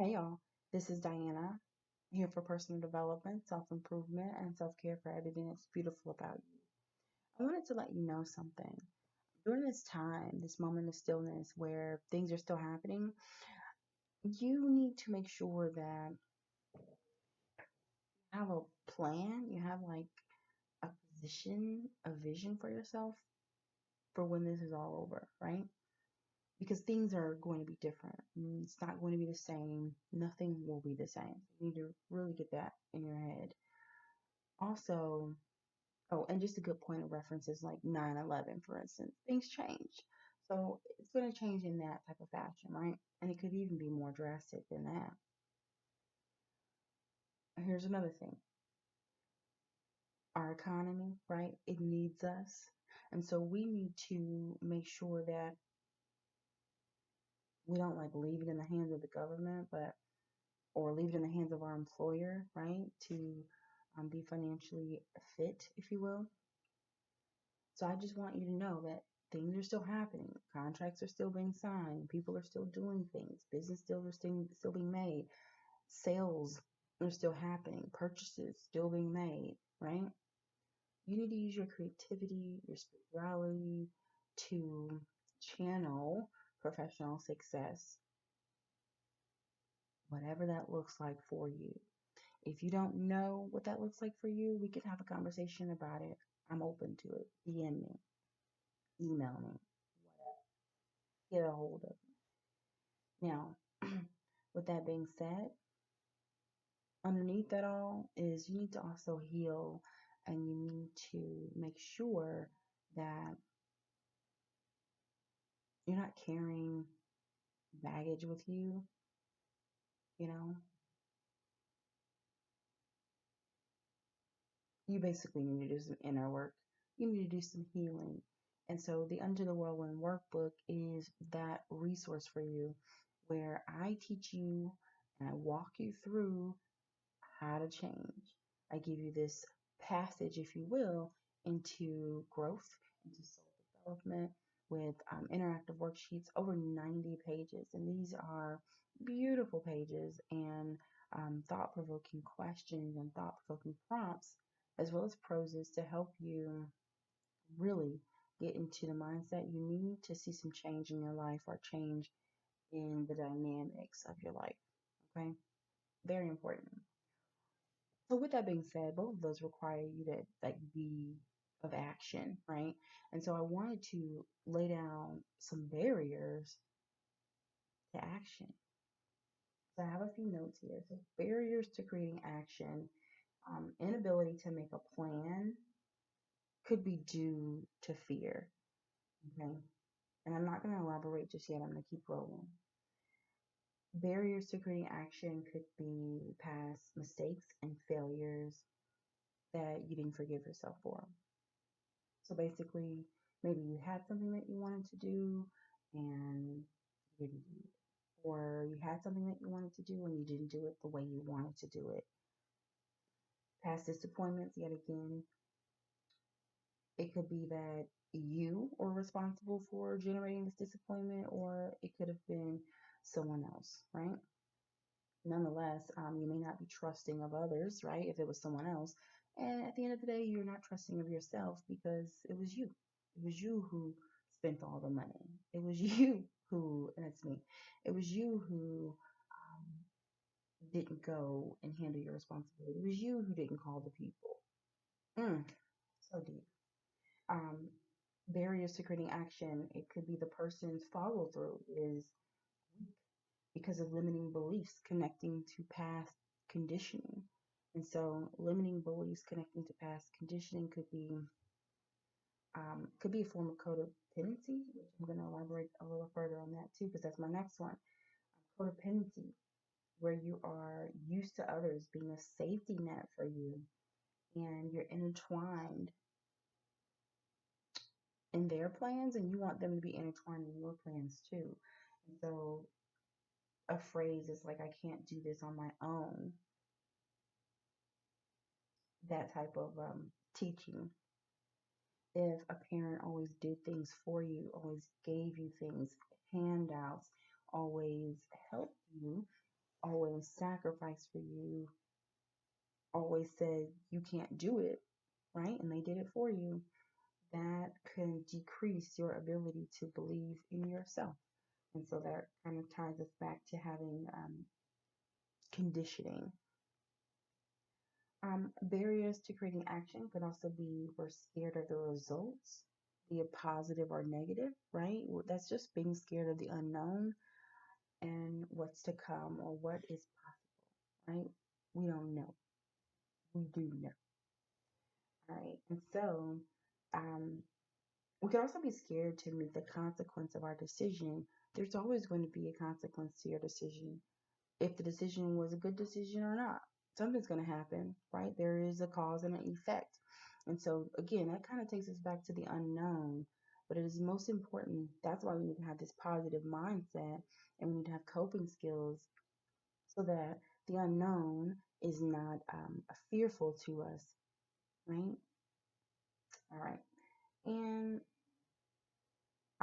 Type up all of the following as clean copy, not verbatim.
Hey y'all, this is Diana, here for personal development, self improvement, and self care for everything that's beautiful about you. I wanted to let you know something. During this time, this moment of stillness where things are still happening, you need to make sure that you have a plan, you have like a position, a vision for yourself for when this is all over, right? Because things are going to be different. It's not going to be the same. Nothing will be the same. You need to really get that in your head. Also, oh, and just a good point of reference is like 9/11, for instance. Things change. So it's going to change in that type of fashion, right? And it could even be more drastic than that. Here's another thing, our economy, right? It needs us. And so we need to make sure that we don't like leave it in the hands of the government, but or leave it in the hands of our employer, right? To be financially fit, if you will. So I just want you to know that things are still happening. Contracts are still being signed. People are still doing things. Business deals are still being made. Sales are still happening. Purchases still being made, right? You need to use your creativity, your spirituality to channel professional success, whatever that looks like for you. If you don't know what that looks like for you, we can have a conversation about it. I'm open to it. DM me, email me, whatever. Get a hold of me. Now, with that being said, underneath that all is you need to also heal and you need to make sure that you're not carrying baggage with you, you know. You basically need to do some inner work. You need to do some healing. And so the Under the Whirlwind workbook is that resource for you where I teach you and I walk you through how to change. I give you this passage, if you will, into growth, into soul development with interactive worksheets, over 90 pages. And these are beautiful pages and thought provoking questions and thought provoking prompts, as well as proses to help you really get into the mindset you need to see some change in your life or change in the dynamics of your life. Okay? Very important. So with that being said, both of those require you to like be of action, right? And so I wanted to lay down some barriers to action. So I have a few notes here. So barriers to creating action, inability to make a plan could be due to fear. Okay. And I'm not going to elaborate just yet. I'm going to keep rolling. Barriers to creating action could be past mistakes and failures that you didn't forgive yourself for. So basically, maybe you had something that you wanted to do and you didn't do it. Or you had something that you wanted to do and you didn't do it the way you wanted to do it. Past disappointments, yet again, it could be that you are responsible for generating this disappointment, or it could have been someone else, right? Nonetheless, you may not be trusting of others, right? If it was someone else. And at the end of the day, you're not trusting of yourself because it was you. It was you who spent all the money. It was you who, and it's me, it was you who um, didn't go and handle your responsibility. It was you who didn't call the people. So deep. Um, Barriers to creating action, it could be the person's follow through is weak because of limiting beliefs connecting to past conditioning. And so limiting beliefs connecting to past conditioning could be a form of codependency, which I'm going to elaborate a little further on that too, because that's my next one. Codependency, where you are used to others being a safety net for you and you're intertwined in their plans and you want them to be intertwined in your plans too. And so a phrase is like, I can't do this on my own. That type of teaching. If a parent always did things for you, always gave you things, handouts, always helped you, sacrificed for you always said you can't do it, right? And they did it for you. That can decrease your ability to believe in yourself. And so that kind of ties us back to having conditioning. Barriers to creating action could also be we're scared of the results, be it positive or negative, right? That's just being scared of the unknown and what's to come or what is possible, right? We don't know. We do know. All right. And so um, we can also be scared to meet the consequence of our decision. There's always going to be a consequence to your decision. If the decision was a good decision or not, something's going to happen, right? There is a cause and an effect. And so, again, that kind of takes us back to the unknown. But it is most important. That's why we need to have this positive mindset and we need to have coping skills so that the unknown is not fearful to us, right? All right. And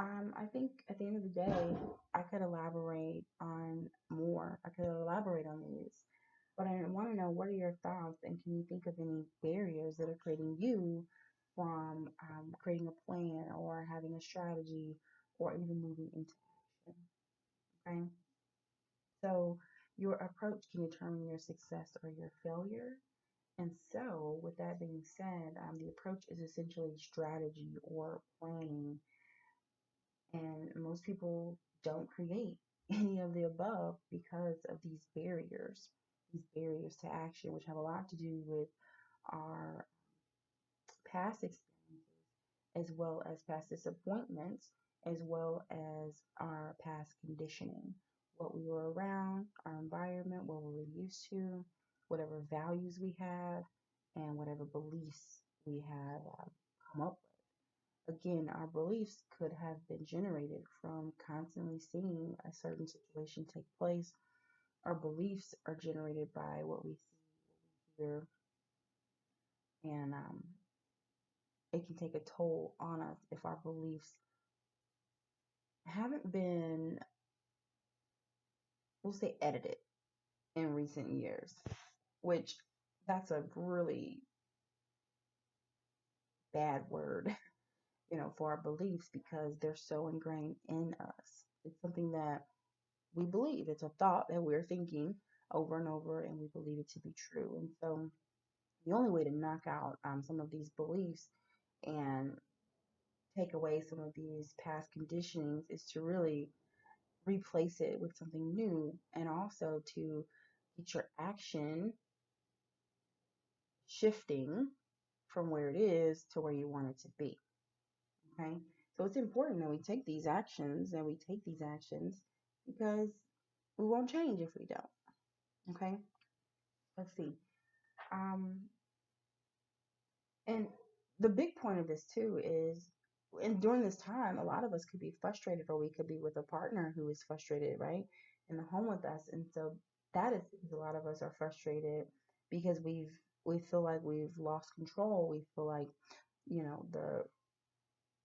I think at the end of the day, I could elaborate on more. I could elaborate on these, but I want to know what are your thoughts and can you think of any barriers that are creating you from creating a plan or having a strategy or even moving into action? Okay. So your approach can determine your success or your failure. And so, with that being said, the approach is essentially strategy or planning. And most people don't create any of the above because of these barriers to action, which have a lot to do with our past experiences, as well as past disappointments, as well as our past conditioning, what we were around, our environment, what we were used to, whatever values we have, and whatever beliefs we have come up with. Again, our beliefs could have been generated from constantly seeing a certain situation take place. Our beliefs are generated by what we see, what we hear, and it can take a toll on us if our beliefs haven't been, we'll say, edited in recent years, which that's a really bad word, for our beliefs because they're so ingrained in us. It's something that we believe. It's a thought that we're thinking over and over, and we believe it to be true. And so, the only way to knock out some of these beliefs and take away some of these past conditionings is to really replace it with something new and also to get your action shifting from where it is to where you want it to be. Okay. So it's important that we take these actions because we won't change if we don't. Okay. Let's see. Um, and the big point of this too is, and during this time, a lot of us could be frustrated, or we could be with a partner who is frustrated, right, in the home with us. And so that is because a lot of us are frustrated because we feel like we've lost control. We feel like, the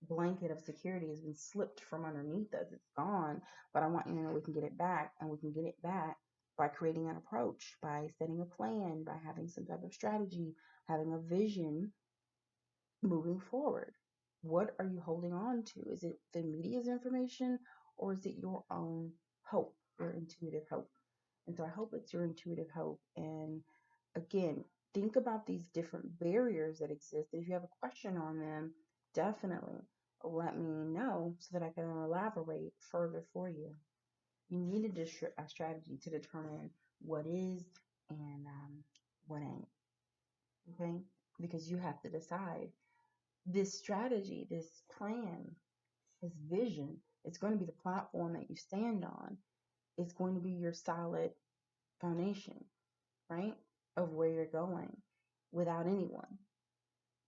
blanket of security has been slipped from underneath us. It's gone. But I want you to know we can get it back, and we can get it back by creating an approach, by setting a plan, by having some type of strategy, having a vision moving forward. What are you holding on to? Is it the media's information or is it your own hope, your intuitive hope? And so I hope it's your intuitive hope. And again, think about these different barriers that exist. If you have a question on them, definitely let me know so that I can elaborate further for you. You need a strategy to determine what is and what ain't. Okay? Because you have to decide this strategy, this plan, this vision, it's going to be the platform that you stand on. It's going to be your solid foundation, right? Of where you're going without anyone.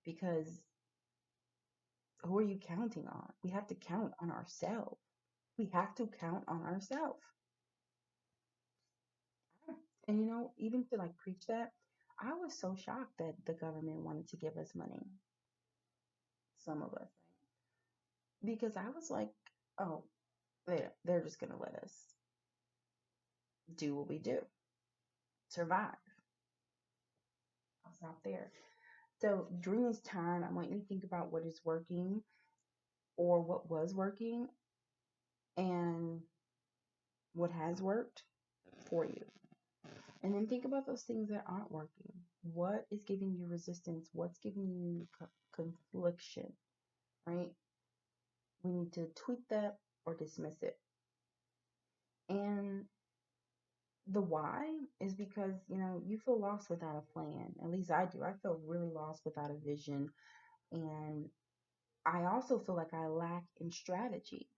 Because who are you counting on? We have to count on ourselves. We have to count on ourselves. And even to like preach that, I was so shocked that the government wanted to give us money. Some of us, right? Because I was like, oh, they're just going to let us do what we do. survive. I'll stop there. So during this time, I want you to think about what is working or what was working and what has worked for you. And then think about those things that aren't working. What is giving you resistance? What's giving you confliction, right? We need to tweak that or dismiss it. And the why is because, you feel lost without a plan. At least I do. I feel really lost without a vision. And I also feel like I lack in strategy.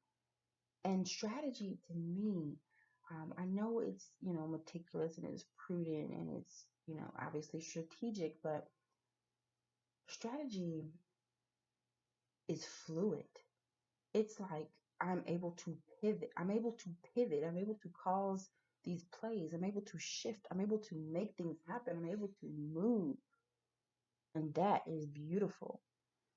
And strategy to me, I know it's, meticulous and it's prudent and it's, obviously strategic, but strategy is fluid. It's like I'm able to pivot. I'm able to pivot. I'm able to cause these plays. I'm able to shift. I'm able to make things happen. I'm able to move. And that is beautiful.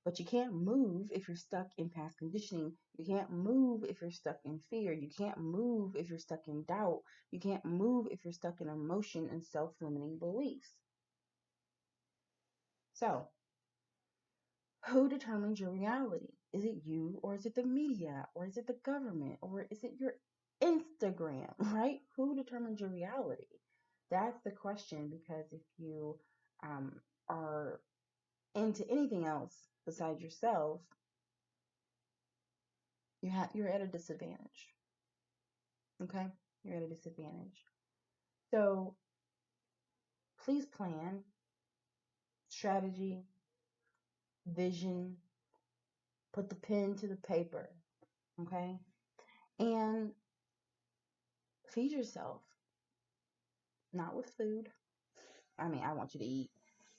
But you can't move if you're stuck in past conditioning. You can't move if you're stuck in fear. You can't move if you're stuck in doubt. You can't move if you're stuck in emotion and self-limiting beliefs. So, who determines your reality? Is it you, or is it the media, or is it the government, or is it your Instagram, right? Who determines your reality? That's the question, because if you are into anything else besides yourself, you're at a disadvantage. Okay? You're at a disadvantage. So please plan, strategy, vision, put the pen to the paper. Okay? And feed yourself, not with food. I mean, I want you to eat,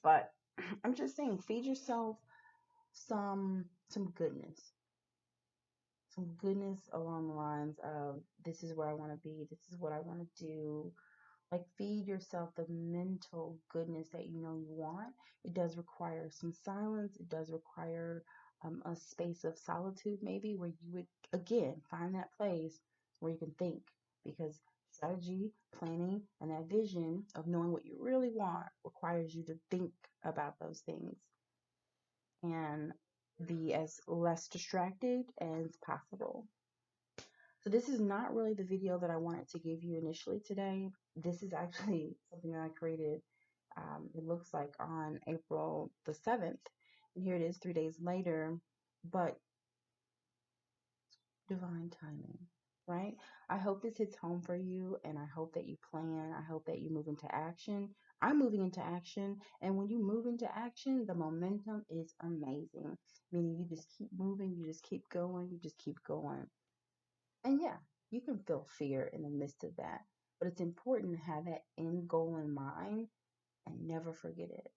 but I'm just saying, feed yourself some goodness. Some goodness along the lines of, this is where I want to be, this is what I want to do. Like, feed yourself the mental goodness that you know you want. It does require some silence. It does require a space of solitude, maybe, where you would, again, find that place where you can think. Because strategy, planning, and that vision of knowing what you really want requires you to think about those things and be as less distracted as possible. So this is not really the video that I wanted to give you initially today. This is actually something that I created, it looks like on April the 7th. And here it is 3 days later, but divine timing, right? I hope this hits home for you, and I hope that you plan. I hope that you move into action. I'm moving into action, and when you move into action, the momentum is amazing. Meaning you just keep moving, you just keep going, you just keep going. And yeah, you can feel fear in the midst of that, but it's important to have that end goal in mind and never forget it.